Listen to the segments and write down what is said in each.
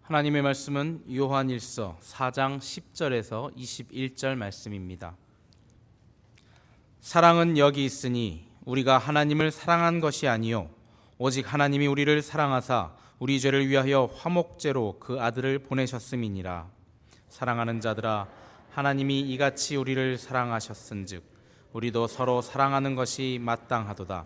하나님의 말씀은 요한일서 4장 10절에서 21절 말씀입니다. 사랑은 여기 있으니 우리가 하나님을 사랑한 것이 아니요 오직 하나님이 우리를 사랑하사 우리 죄를 위하여 화목제로 그 아들을 보내셨음이니라. 사랑하는 자들아, 하나님이 이같이 우리를 사랑하셨은즉 우리도 서로 사랑하는 것이 마땅하도다.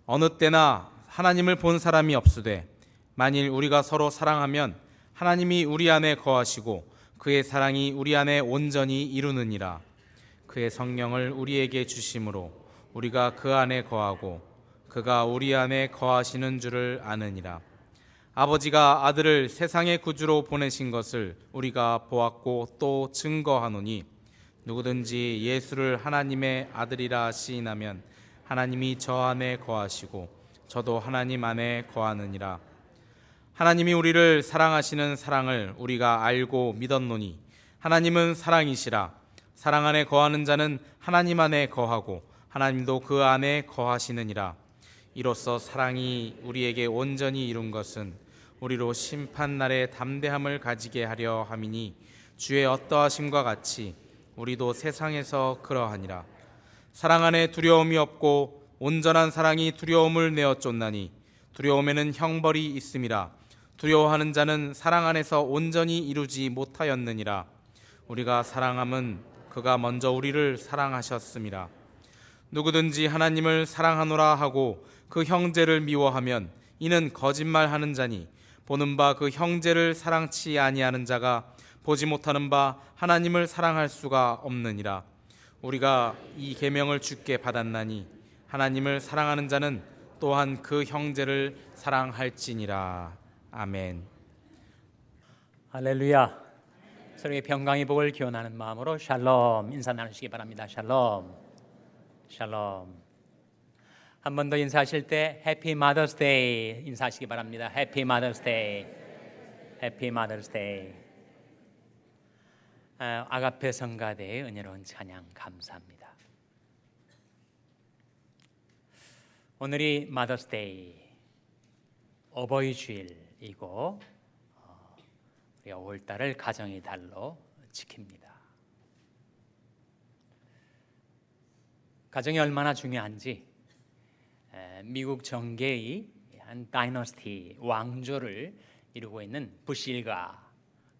어느 때나 하나님을 본 사람이 없으되 만일 우리가 서로 사랑하면 하나님이 우리 안에 거하시고 그의 사랑이 우리 안에 온전히 이루느니라. 그의 성령을 우리에게 주심으로 우리가 그 안에 거하고 그가 우리 안에 거하시는 줄을 아느니라. 아버지가 아들을 세상의 구주로 보내신 것을 우리가 보았고 또 증거하노니 누구든지 예수를 하나님의 아들이라 시인하면 하나님이 저 안에 거하시고 저도 하나님 안에 거하느니라. 하나님이 우리를 사랑하시는 사랑을 우리가 알고 믿었노니 하나님은 사랑이시라. 사랑 안에 거하는 자는 하나님 안에 거하고 하나님도 그 안에 거하시느니라. 이로써 사랑이 우리에게 온전히 이룬 것은 우리로 심판날에 담대함을 가지게 하려 함이니 주의 어떠하심과 같이 우리도 세상에서 그러하니라. 사랑 안에 두려움이 없고 온전한 사랑이 두려움을 내어 쫓나니 두려움에는 형벌이 있음이라. 두려워하는 자는 사랑 안에서 온전히 이루지 못하였느니라. 우리가 사랑함은 그가 먼저 우리를 사랑하셨음이라. 누구든지 하나님을 사랑하노라 하고 그 형제를 미워하면 이는 거짓말하는 자니 보는 바 그 형제를 사랑치 아니하는 자가 보지 못하는 바 하나님을 사랑할 수가 없느니라. 우리가 이 계명을 주께 받았나니 하나님을 사랑하는 자는 또한 그 형제를 사랑할지니라. 아멘. 할렐루야. 서로의 평강의 복을 기원하는 마음으로 샬롬 인사 나누시기 바랍니다. 샬롬. 샬롬. 한 번 더 인사하실 때 해피 마더스 데이 인사하시기 바랍니다. 해피 마더스 데이. 해피 마더스 데이. 아가페 성가대의 은혜로운 찬양 감사합니다. 오늘이 마더스 데이, 어버이 주일이고 우리가 5월달을 가정의 달로 지킵니다. 가정이 얼마나 중요한지 미국 정계의 한 다이너스티 왕조를 이루고 있는 부시 일가,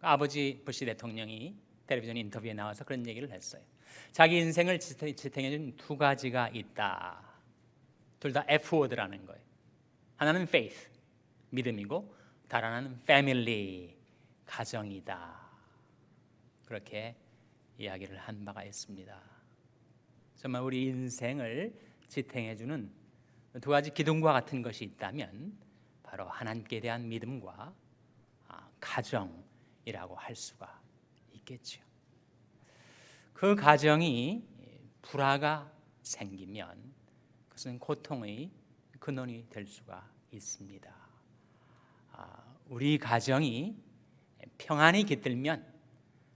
아버지 부시 대통령이 텔레비전 인터뷰에 나와서 그런 얘기를 했어요. 자기 인생을 지탱해준 두 가지가 있다. 둘 다 F워드라는 거예요. 하나는 faith, 믿음이고 다른 하나는 family, 가정이다. 그렇게 이야기를 한 바가 있습니다. 정말 우리 인생을 지탱해주는 두 가지 기둥과 같은 것이 있다면 바로 하나님께 대한 믿음과 가정이라고 할 수가 있겠죠. 그 가정이 불화가 생기면 그것은 고통의 근원이 될 수가 있습니다. 우리 가정이 평안히 깃들면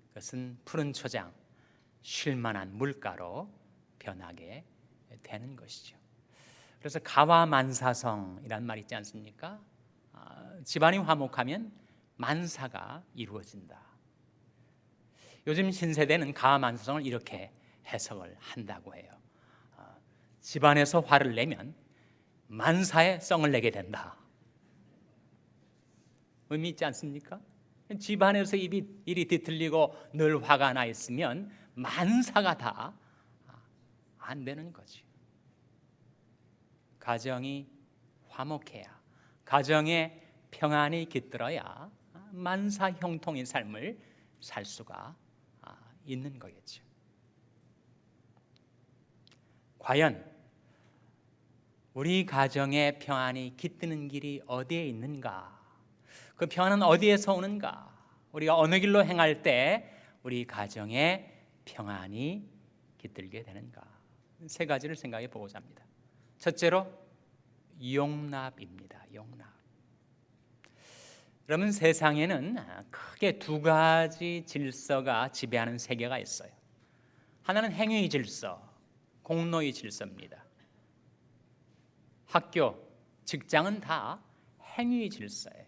그것은 푸른 초장, 쉴만한 물가로 변하게 되는 것이죠. 그래서 가와만사성이란 말 있지 않습니까? 집안이 화목하면 만사가 이루어진다. 요즘 신세대는 가와만사성을 이렇게 해석을 한다고 해요. 집안에서 화를 내면 만사에 성을 내게 된다. 의미 있지 않습니까? 집안에서 일이 뒤틀리고 늘 화가 나 있으면 만사가 다 안 되는 거죠. 가정이 화목해야, 가정에 평안이 깃들어야 만사 형통의 삶을 살 수가 있는 거겠죠. 과연 우리 가정의 평안이 깃드는 길이 어디에 있는가? 그 평안은 어디에서 오는가? 우리가 어느 길로 행할 때 우리 가정에 평안이 깃들게 되는가? 세 가지를 생각해 보고자 합니다. 첫째로 용납입니다. 용납. 그러면 세상에는 크게 두 가지 질서가 지배하는 세계가 있어요. 하나는 행위 질서, 공로의 질서입니다. 학교, 직장은 다 행위 질서예요.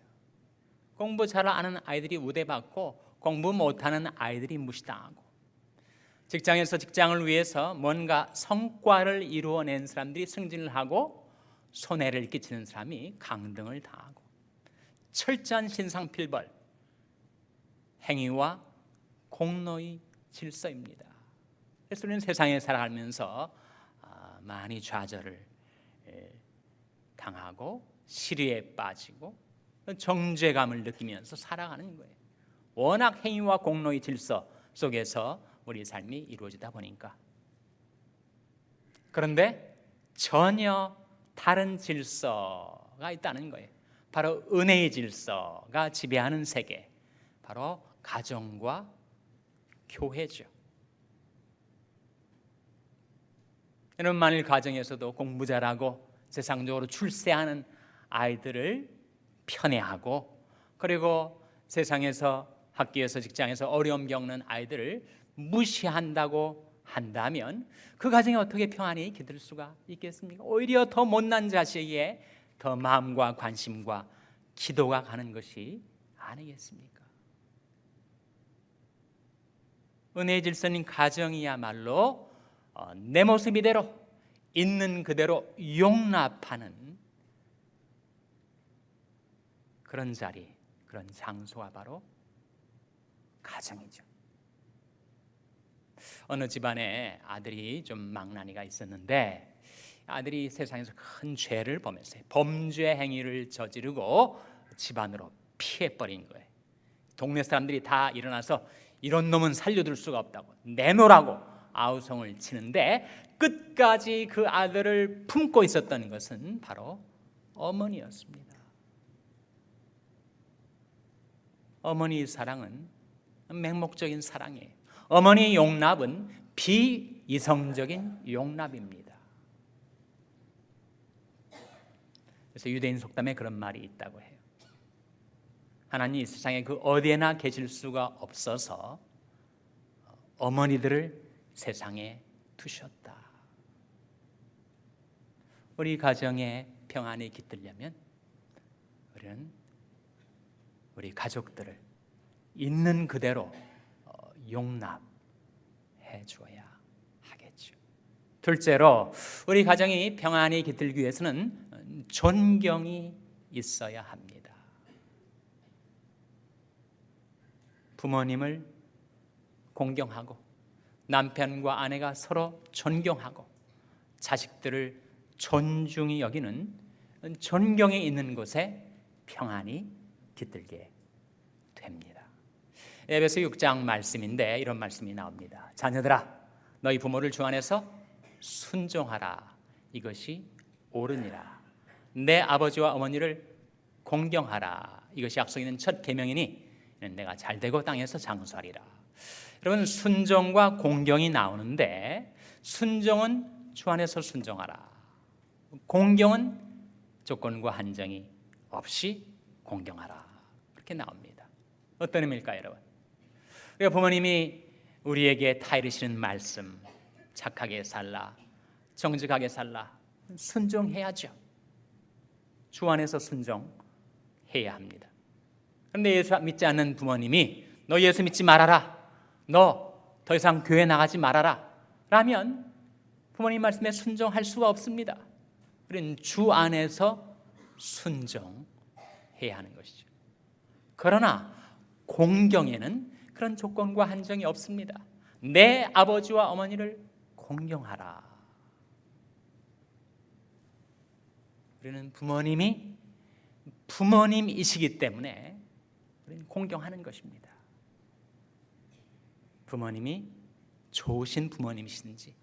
공부 잘 아는 아이들이 우대받고 공부 못하는 아이들이 무시당하고, 직장에서 직장을 위해서 뭔가 성과를 이루어낸 사람들이 승진을 하고 손해를 끼치는 사람이 강등을 당하고, 철저한 신상필벌, 행위와 공로의 질서입니다. 그래서 우리는 세상에 살아가면서 많이 좌절을 당하고 시리에 빠지고 정죄감을 느끼면서 살아가는 거예요. 워낙 행위와 공로의 질서 속에서 우리 삶이 이루어지다 보니까. 그런데 전혀 다른 질서가 있다는 거예요. 바로 은혜의 질서가 지배하는 세계, 바로 가정과 교회죠. 여러분, 만일 가정에서도 공부 잘하고 세상적으로 출세하는 아이들을 편애하고, 그리고 세상에서 학교에서 직장에서 어려움 겪는 아이들을 무시한다고 한다면 그 가정에 어떻게 평안이 깃들 수가 있겠습니까? 오히려 더 못난 자식에게 더 마음과 관심과 기도가 가는 것이 아니겠습니까? 은혜의 질서인 가정이야말로 내 모습 이대로 있는 그대로 용납하는 그런 자리, 그런 장소가 바로 가정이죠. 어느 집안에 아들이 좀 망나니가 있었는데, 아들이 세상에서 큰 죄를 범했어요. 범죄 행위를 저지르고 집안으로 피해버린 거예요. 동네 사람들이 다 일어나서 이런 놈은 살려둘 수가 없다고 내놓으라고 아우성을 치는데, 끝까지 그 아들을 품고 있었던 것은 바로 어머니였습니다. 어머니의 사랑은 맹목적인 사랑이에요. 어머니의 용납은 비이성적인 용납입니다. 그래서 유대인 속담에 그런 말이 있다고 해요. 하나님 이 세상에 그 어디에나 계실 수가 없어서 어머니들을 세상에 두셨다. 우리 가정에 평안이 깃들려면 우리는 우리 가족들을 있는 그대로 용납해 주어야 하겠죠. 둘째로, 우리 가정이 평안히 깃들기 위해서는 존경이 있어야 합니다. 부모님을 공경하고 남편과 아내가 서로 존경하고 자식들을 존중히 여기는 존경이 있는 곳에 평안이 깃들게 됩니다. 에베소 6장 말씀인데 이런 말씀이 나옵니다. 자녀들아, 너희 부모를 주 안에서 순종하라. 이것이 옳으니라. 내 아버지와 어머니를 공경하라. 이것이 약속 있는 첫 계명이니 내가 잘되고 땅에서 장수하리라. 여러분, 순종과 공경이 나오는데, 순종은 주 안에서 순종하라, 공경은 조건과 한정이 없이 공경하라, 그렇게 나옵니다. 어떤 의미일까요, 여러분? 우리가 부모님이 우리에게 타이르시는 말씀, 착하게 살라, 정직하게 살라, 순종해야죠. 주 안에서 순종해야 합니다. 그런데 예수 믿지 않는 부모님이 너 예수 믿지 말아라, 너 더 이상 교회 나가지 말아라 라면 부모님 말씀에 순종할 수가 없습니다. 우리는 주 안에서 순종해야 하는 것이죠. 그러나 공경에는 그런 조건과 한정이 없습니다. 내 아버지와 어머니를 공경하라. 우리는 부모님이 부모님이시기 때문에 우리는 공경하는 것입니다. 부모님이 좋으신 부모님이시든지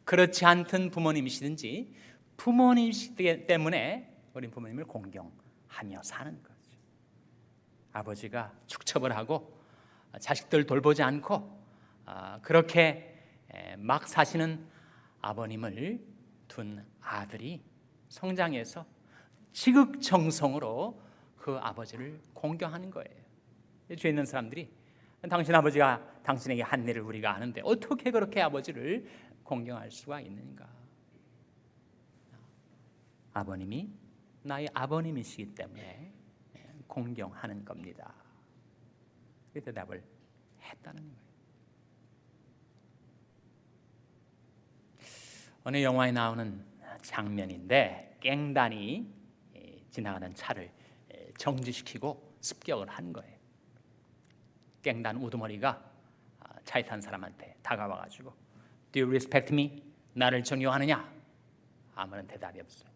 그렇지 않던 부모님이시든지 부모님이시기 때문에 우리는 부모님을 공경하며 사는 거죠. 아버지가 축첩을 하고 자식들 돌보지 않고 그렇게 막 사시는 아버님을 둔 아들이 성장해서 지극정성으로 그 아버지를 공경하는 거예요. 죄 있는 사람들이 당신 아버지가 당신에게 한 일을 우리가 아는데 어떻게 그렇게 아버지를 공경할 수가 있는가? 아버님이 나의 아버님이시기 때문에 공경하는 겁니다. 그 대답을 했다는 거예요. 어느 영화에 나오는 장면인데 갱단이 지나가는 차를 정지시키고 습격을 한 거예요. 갱단 우두머리가 차에 탄 사람한테 다가와가지고 Do you respect me? 나를 존경하느냐? 아무런 대답이 없어요.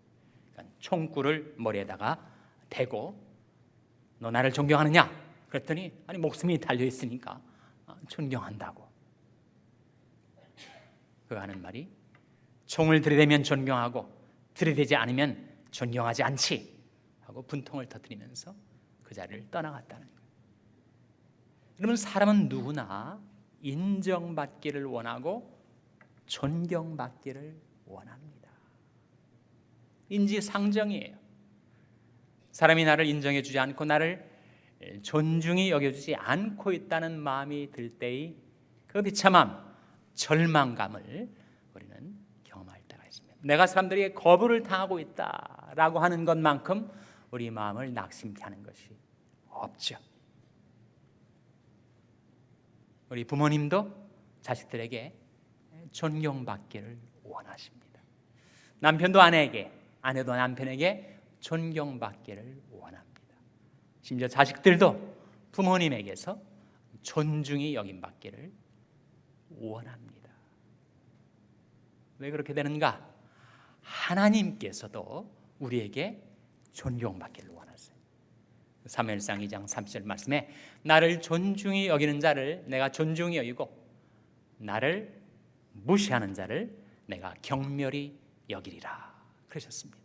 그러니까 총구를 머리에다가 대고 너 나를 존경하느냐? 그랬더니 아니 목숨이 달려있으니까 존경한다고. 그가 하는 말이 총을 들이대면 존경하고 들이대지 않으면 존경하지 않지 하고 분통을 터뜨리면서 그 자리를 떠나갔다는 거예요. 여러분, 사람은 누구나 인정받기를 원하고 존경받기를 원합니다. 인지상정이에요. 사람이 나를 인정해주지 않고 나를 존중히 여겨주지 않고 있다는 마음이 들 때의 그 비참함, 절망감을 우리는 경험할 때가 있습니다. 내가 사람들에게 거부를 당하고 있다라고 하는 것만큼 우리 마음을 낙심케 하는 것이 없죠. 우리 부모님도 자식들에게 존경받기를 원하십니다. 남편도 아내에게, 아내도 남편에게 존경받기를 원합니다. 심지어 자식들도 부모님에게서 존중이 여김받기를 원합니다. 왜 그렇게 되는가? 하나님께서도 우리에게 존경받기를 원하세요. 사무엘상 2장 30절 말씀에 나를 존중히 여기는 자를 내가 존중히 여기고 나를 무시하는 자를 내가 경멸히 여기리라 그러셨습니다.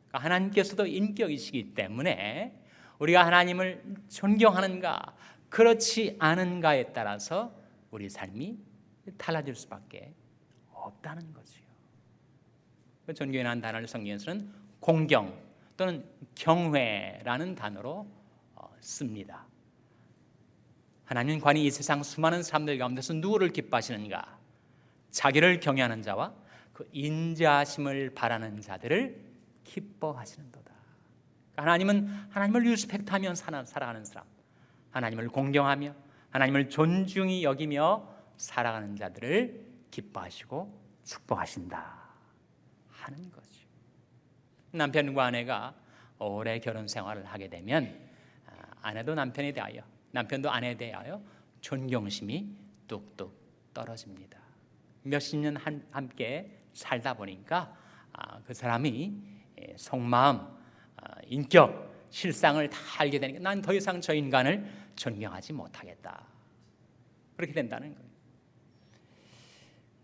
그러니까 하나님께서도 인격이시기 때문에 우리가 하나님을 존경하는가 그렇지 않은가에 따라서 우리 삶이 달라질 수밖에 없다는 거지요. 존경이라는 단어를 성경에서는 공경 또는 경외라는 단어로 씁니다. 하나님 관이 이 세상 수많은 사람들 가운데서 누구를 기뻐하시는가? 자기를 경외하는 자와 그 인자하심을 바라는 자들을 기뻐하시는도다. 하나님은 하나님을 리스펙트하며 살아가는 사람, 하나님을 공경하며 하나님을 존중히 여기며 살아가는 자들을 기뻐하시고 축복하신다 하는 거죠. 남편과 아내가 오래 결혼 생활을 하게 되면 아내도 남편에 대하여, 남편도 아내에 대하여 존경심이 뚝뚝 떨어집니다. 몇십 년 함께 살다 보니까 그 사람이 속마음, 인격, 실상을 다 알게 되니까 난 더 이상 저 인간을 존경하지 못하겠다. 그렇게 된다는 거예요.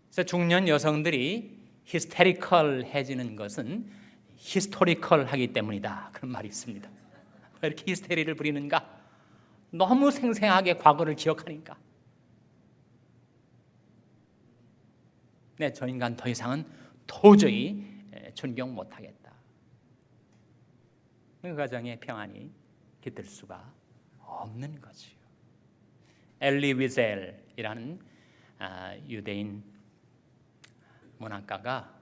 그래서 중년 여성들이 히스테리컬해지는 것은 히스토리컬하기 때문이다. 그런 말이 있습니다. 왜 이렇게 히스테리를 부리는가? 너무 생생하게 과거를 기억하니까. 네, 저 인간 더 이상은 도저히 존경 못하겠다. 그 가정의 평안이 깃들 수가 없는 거지요. 엘리 위젤이라는 유대인 문학가가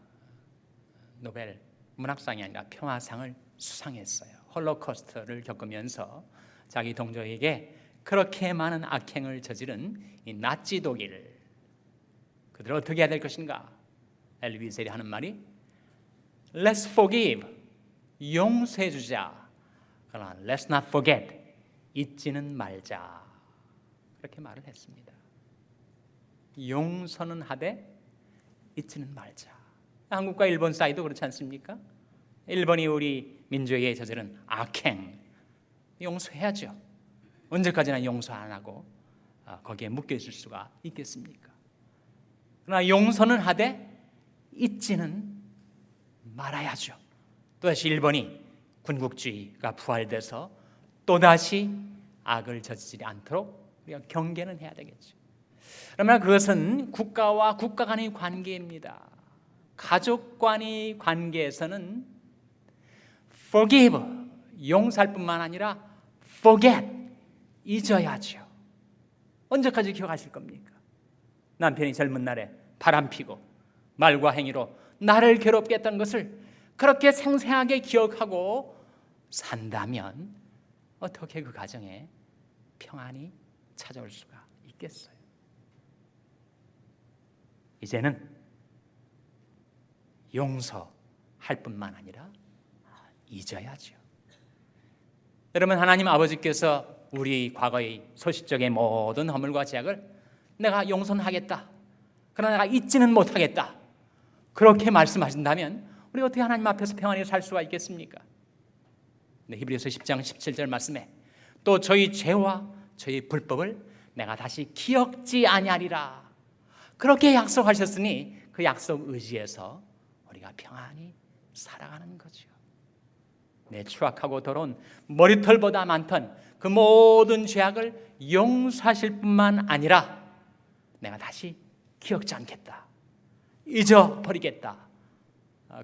노벨 문학상이 아니라 평화상을 수상했어요. 홀로코스트를 겪으면서 자기 동족에게 그렇게 많은 악행을 저지른 이 나치 독일, 그들을 어떻게 해야 될 것인가? 엘리 위젤이 하는 말이 Let's forgive, 용서해 주자. 그러나 Let's not forget, 잊지는 말자. 그렇게 말을 했습니다. 용서는 하되 잊지는 말자. 한국과 일본 사이도 그렇지 않습니까? 일본이 우리 민족에게 저지른 악행 용서해야죠. 언제까지나 용서 안 하고 거기에 묶여 있을 수가 있겠습니까? 그러나 용서는 하되 잊지는 말아야죠. 또다시 일본이 군국주의가 부활돼서 또다시 악을 저지르지 않도록 우리가 경계는 해야 되겠죠. 그러나 그것은 국가와 국가 간의 관계입니다. 가족 간의 관계에서는 forgive, 용서할 뿐만 아니라 forget, 잊어야죠. 언제까지 기억하실 겁니까? 남편이 젊은 날에 바람피고 말과 행위로 나를 괴롭게 했던 것을 그렇게 생생하게 기억하고 산다면 어떻게 그 가정에 평안이 찾아올 수가 있겠어요? 이제는 용서할 뿐만 아니라 잊어야죠. 여러분, 하나님 아버지께서 우리 과거의 소시적의 모든 허물과 죄악을 내가 용서하겠다, 그러나 내가 잊지는 못하겠다, 그렇게 말씀하신다면 우리 어떻게 하나님 앞에서 평안히 살 수가 있겠습니까? 히브리서 10장 17절 말씀에 또 저희 죄와 저희 불법을 내가 다시 기억지 아니하리라, 그렇게 약속하셨으니 그 약속 의지에서 우리가 평안히 살아가는 거죠. 내 추악하고 더러운 머리털보다 많던 그 모든 죄악을 용서하실 뿐만 아니라 내가 다시 기억지 않겠다, 잊어버리겠다,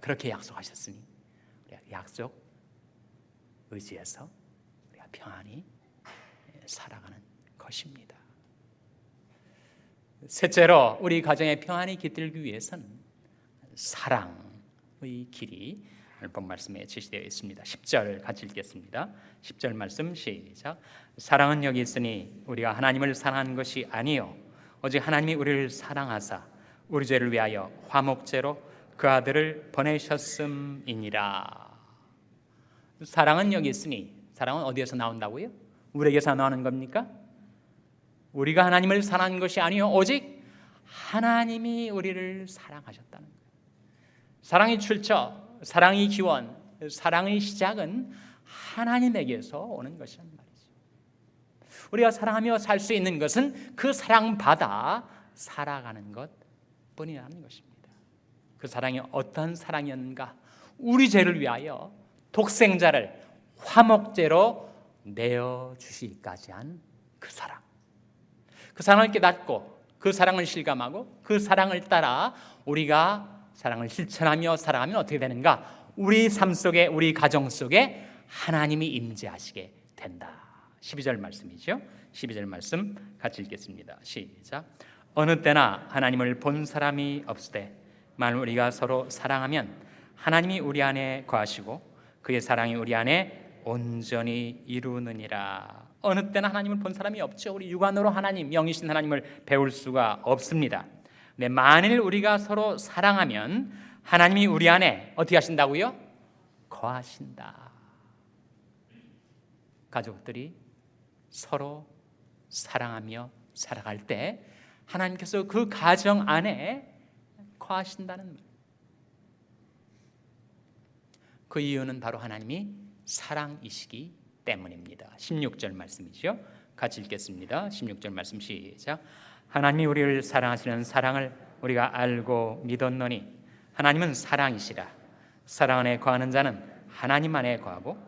그렇게 약속하셨으니 우리가 약속 의지에서 우리가 평안히 살아가는 것입니다. 셋째로, 우리 가정의 평안이 깃들기 위해서는 사랑의 길이 본 말씀에 제시되어 있습니다. 10절 같이 읽겠습니다. 10절 말씀 시작. 사랑은 여기 있으니 우리가 하나님을 사랑하는 것이 아니요 오직 하나님이 우리를 사랑하사 우리 죄를 위하여 화목제로 그 아들을 보내셨음이니라. 사랑은 여기 있으니, 사랑은 어디에서 나온다고요? 우리에게서 나오는 겁니까? 우리가 하나님을 사랑하는 것이 아니요 오직 하나님이 우리를 사랑하셨다는 거예요. 사랑의 출처, 사랑의 기원, 사랑의 시작은 하나님에게서 오는 것이란 말이죠. 우리가 사랑하며 살 수 있는 것은 그 사랑받아 살아가는 것뿐이라는 것입니다. 그 사랑이 어떤 사랑이었는가? 우리 죄를 위하여 독생자를 화목제로 내어주시기까지 한 그 사랑, 그 사랑을 깨닫고 그 사랑을 실감하고 그 사랑을 따라 우리가 사랑을 실천하며 살아가면 어떻게 되는가? 우리 삶 속에, 우리 가정 속에 하나님이 임재하시게 된다. 12절 말씀이죠. 12절 말씀 같이 읽겠습니다. 시작. 어느 때나 하나님을 본 사람이 없으되 만일 우리가 서로 사랑하면 하나님이 우리 안에 거하시고 그의 사랑이 우리 안에 온전히 이루느니라. 어느 때나 하나님을 본 사람이 없죠. 우리 육안으로 하나님, 영이신 하나님을 배울 수가 없습니다. 네, 만일 우리가 서로 사랑하면 하나님이 우리 안에 어떻게 하신다고요? 거하신다. 가족들이 서로 사랑하며 살아갈 때 하나님께서 그 가정 안에 거하신다는 말. 그 이유는 바로 하나님이 사랑이시기 때문입니다. 16절 말씀이죠. 같이 읽겠습니다. 16절 말씀 시작. 하나님이 우리를 사랑하시는 사랑을 우리가 알고 믿었노니 하나님은 사랑이시라. 사랑 안에 거하는 자는 하나님 안에 거하고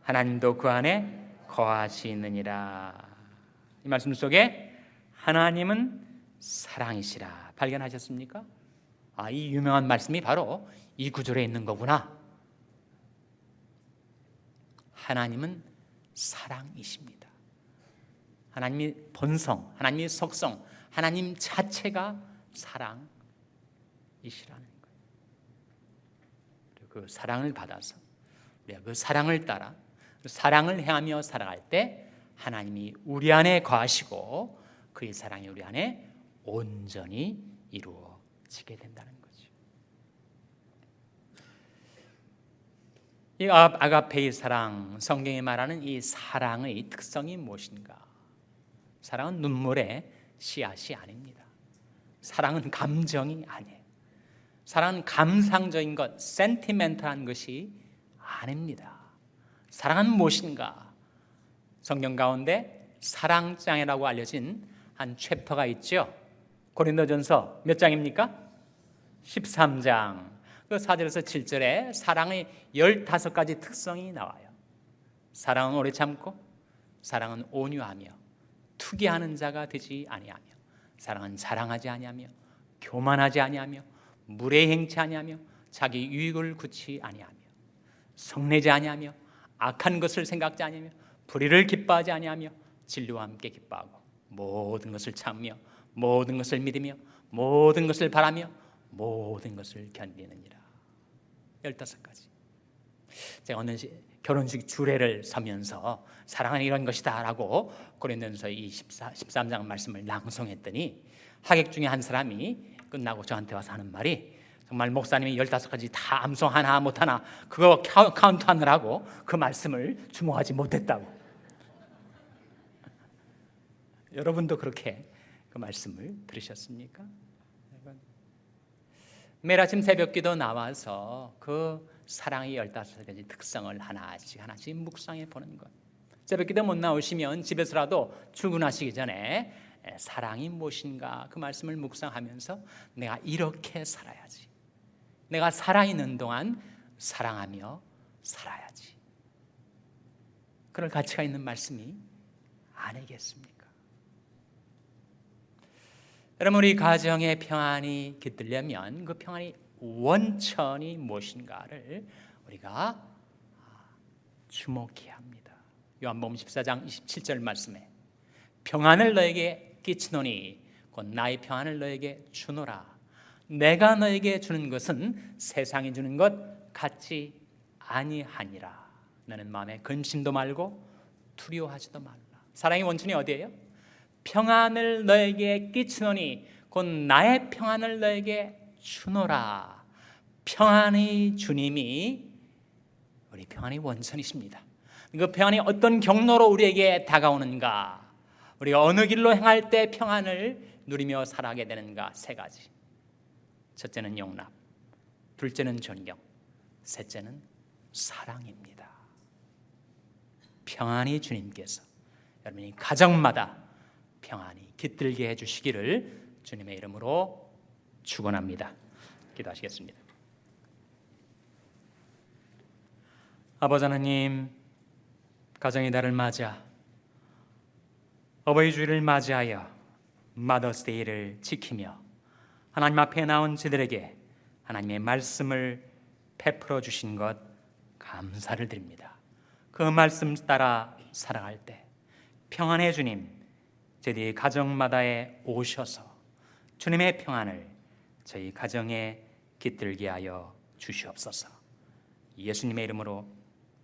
하나님도 그 안에 거하시느니라. 이 말씀 속에 하나님은 사랑이시라 발견하셨습니까? 이 유명한 말씀이 바로 이 구절에 있는 거구나. 하나님은 사랑이십니다. 하나님이 본성, 하나님의 속성, 하나님 자체가 사랑이시라는 거예요. 그 사랑을 받아서 우리가 그 사랑을 따라 사랑을 행하며 살아갈 때 하나님이 우리 안에 거하시고 그의 사랑이 우리 안에 온전히 이루어지게 된다는 거죠. 이 아가페의 사랑, 성경이 말하는 이 사랑의 특성이 무엇인가? 사랑은 눈물의 씨앗이 아닙니다. 사랑은 감정이 아니에요. 사랑은 감상적인 것, 센티멘탈한 것이 아닙니다. 사랑은 무엇인가? 성경 가운데 사랑장이라고 알려진 한 챕터가 있죠. 고린도전서 몇 장입니까? 13장. 그 4절에서 7절에 사랑의 15가지 특성이 나와요. 사랑은 오래 참고, 사랑은 온유하며, 투기하는 자가 되지 아니하며, 사랑은 자랑하지 아니하며, 교만하지 아니하며, 무례행치 아니하며, 자기 유익을 굳이 아니하며, 성내지 아니하며, 악한 것을 생각지 아니하며, 불의를 기뻐하지 아니하며, 진리와 함께 기뻐하고, 모든 것을 참으며, 모든 것을 믿으며, 모든 것을 바라며, 모든 것을 견디느니라. 15가지. 제가 어느 결혼식 주례를 서면서 사랑은 이런 것이다라고 고린도전서 13장 말씀을 낭송했더니 하객 중에 한 사람이 끝나고 저한테 와서 하는 말이 정말 목사님이 15가지 다 암송하나 못하나 그거 카운트하느라고 그 말씀을 주목하지 못했다고. 여러분도 그렇게 그 말씀을 들으셨습니까? 매일 아침 새벽기도 나와서 그 사랑의 15가지 특성을 하나씩 묵상해 보는 것. 새벽기도 못 나오시면 집에서라도 출근하시기 전에 사랑이 무엇인가 그 말씀을 묵상하면서 내가 이렇게 살아야지, 내가 살아있는 동안 사랑하며 살아야지, 그럴 가치가 있는 말씀이 아니겠습니까? 여러분, 우리 가정의 평안이 깃들려면 그 평안이 원천이 무엇인가를 우리가 주목해야 합니다. 요한복음 14장 27절 말씀에 평안을 너에게 끼치노니 곧 나의 평안을 너에게 주노라. 내가 너에게 주는 것은 세상이 주는 것 같지 아니하니라. 너는 마음에 근심도 말고 두려워하지도 말라. 사랑의 원천이 어디예요? 평안을 너에게 끼치노니 곧 나의 평안을 너에게 주노라. 평안의 주님이 우리 평안의 원천이십니다. 그 평안이 어떤 경로로 우리에게 다가오는가, 우리가 어느 길로 행할 때 평안을 누리며 살아가게 되는가, 세 가지. 첫째는 용납, 둘째는 존경, 셋째는 사랑입니다. 평안의 주님께서 여러분이 가정마다 평안이 깃들게 해주시기를 주님의 이름으로 축원합니다. 기도하시겠습니다. 아버지 하나님, 가정의 달을 맞아 어버이 주일을 맞이하여 마더스데이를 지키며 하나님 앞에 나온 저들에게 하나님의 말씀을 베풀어 주신 것 감사를 드립니다. 그 말씀 따라 살아갈 때 평안의 주님, 저희 가정마다에 오셔서 주님의 평안을 저희 가정에 깃들게 하여 주시옵소서. 예수님의 이름으로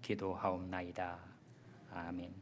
기도하옵나이다. 아멘.